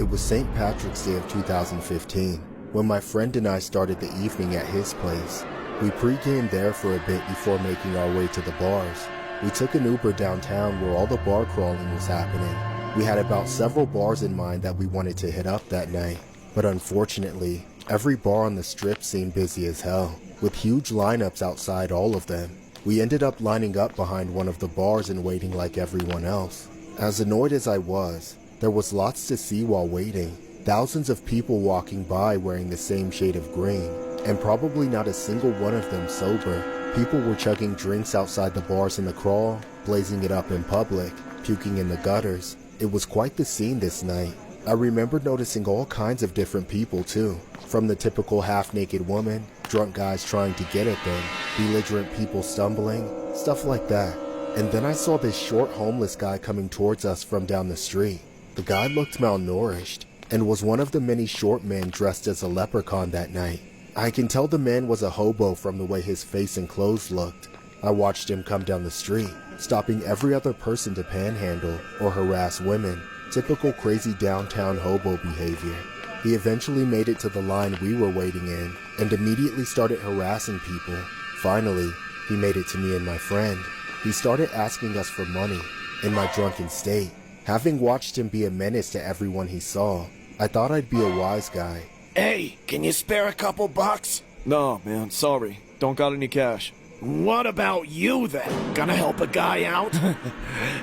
It was St. Patrick's Day of 2015, when my friend and I started the evening at his place. We pre-gamed there for a bit before making our way to the bars. We took an Uber downtown where all the bar crawling was happening. We had about several bars in mind that we wanted to hit up that night, but unfortunately, every bar on the strip seemed busy as hell, with huge lineups outside all of them. We ended up lining up behind one of the bars and waiting like everyone else. As annoyed as I was, there was lots to see while waiting. Thousands of people walking by wearing the same shade of green, and probably not a single one of them sober. People were chugging drinks outside the bars in the crawl, blazing it up in public, puking in the gutters. It was quite the scene this night. I remember noticing all kinds of different people too, from the typical half-naked woman, drunk guys trying to get at them, belligerent people stumbling, stuff like that. And then I saw this short homeless guy coming towards us from down the street. The guy looked malnourished, and was one of the many short men dressed as a leprechaun that night. I can tell the man was a hobo from the way his face and clothes looked. I watched him come down the street, stopping every other person to panhandle or harass women. Typical crazy downtown hobo behavior. He eventually made it to the line we were waiting in, and immediately started harassing people. Finally, he made it to me and my friend. He started asking us for money, in my drunken state. Having watched him be a menace to everyone he saw, I thought I'd be a wise guy. Hey, can you spare a couple bucks? No, man, sorry. Don't got any cash. What about you then? Gonna help a guy out?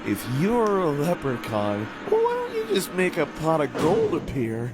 If you're a leprechaun, why don't you just make a pot of gold appear?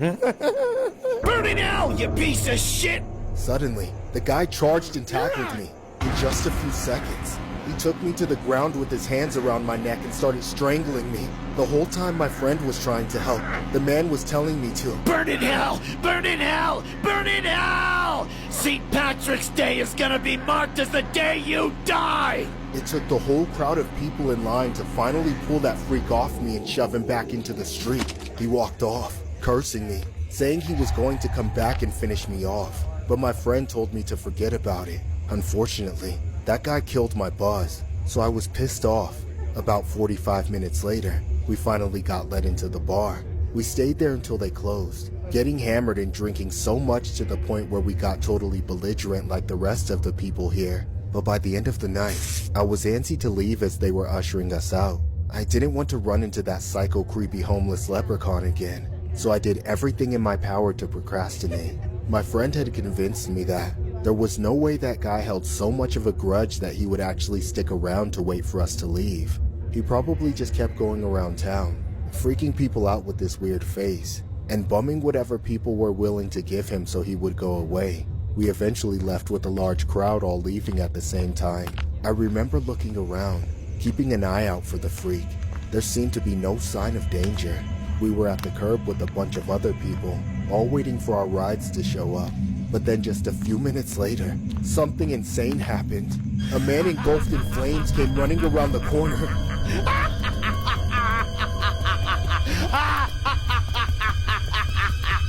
Burn in hell, you piece of shit! Suddenly, the guy charged and tackled me. In just a few seconds, he took me to the ground with his hands around my neck and started strangling me. The whole time my friend was trying to help, the man was telling me to burn in hell! Burn in hell! Burn in hell! St. Patrick's Day is gonna be marked as the day you die! It took the whole crowd of people in line to finally pull that freak off me and shove him back into the street. He walked off, cursing me, saying he was going to come back and finish me off. But my friend told me to forget about it. Unfortunately, that guy killed my buzz, so I was pissed off. About 45 minutes later, we finally got let into the bar. We stayed there until they closed, getting hammered and drinking so much to the point where we got totally belligerent like the rest of the people here. But by the end of the night, I was antsy to leave as they were ushering us out. I didn't want to run into that psycho creepy homeless leprechaun again, so I did everything in my power to procrastinate. My friend had convinced me that there was no way that guy held so much of a grudge that he would actually stick around to wait for us to leave. He probably just kept going around town, freaking people out with this weird face, and bumming whatever people were willing to give him so he would go away. We eventually left with a large crowd all leaving at the same time. I remember looking around, keeping an eye out for the freak. There seemed to be no sign of danger. We were at the curb with a bunch of other people, all waiting for our rides to show up. But then just a few minutes later, something insane happened. A man engulfed in flames came running around the corner.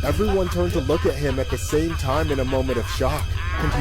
Everyone turned to look at him at the same time in a moment of shock. And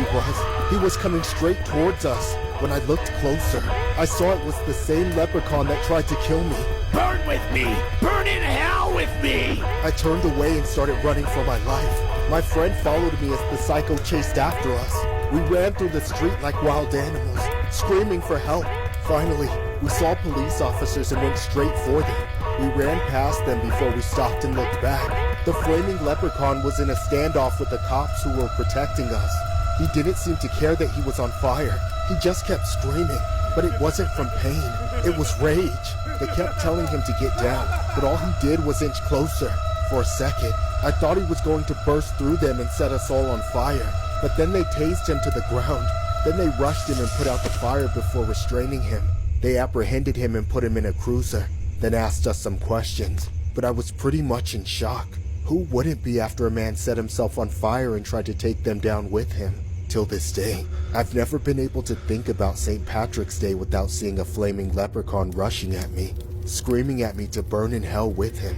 he was coming straight towards us. When I looked closer, I saw it was the same leprechaun that tried to kill me. Burn with me! Burn in hell with me! I turned away and started running for my life. My friend followed me as the psycho chased after us. We ran through the street like wild animals, screaming for help. Finally, we saw police officers and went straight for them. We ran past them before we stopped and looked back. The flaming leprechaun was in a standoff with the cops who were protecting us. He didn't seem to care that he was on fire. He just kept screaming, but it wasn't from pain. It was rage. They kept telling him to get down, but all he did was inch closer. For a second, I thought he was going to burst through them and set us all on fire. But then they tased him to the ground. Then they rushed him and put out the fire before restraining him. They apprehended him and put him in a cruiser, then asked us some questions. But I was pretty much in shock. Who wouldn't be after a man set himself on fire and tried to take them down with him? Till this day, I've never been able to think about St. Patrick's Day without seeing a flaming leprechaun rushing at me, screaming at me to burn in hell with him.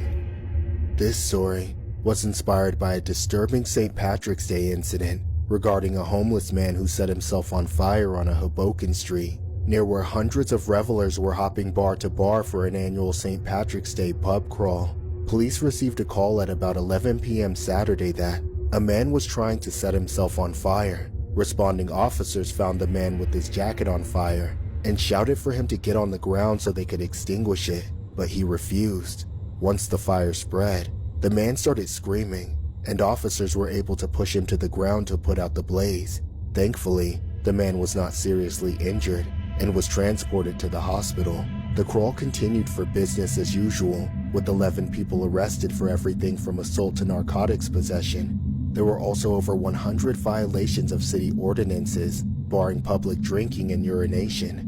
This story was inspired by a disturbing St. Patrick's Day incident regarding a homeless man who set himself on fire on a Hoboken street, near where hundreds of revelers were hopping bar to bar for an annual St. Patrick's Day pub crawl. Police received a call at about 11 p.m. Saturday that a man was trying to set himself on fire. Responding officers found the man with his jacket on fire and shouted for him to get on the ground so they could extinguish it, but he refused. Once the fire spread, the man started screaming, and officers were able to push him to the ground to put out the blaze. Thankfully, the man was not seriously injured and was transported to the hospital. The crawl continued for business as usual, with 11 people arrested for everything from assault to narcotics possession. There were also over 100 violations of city ordinances, barring public drinking and urination.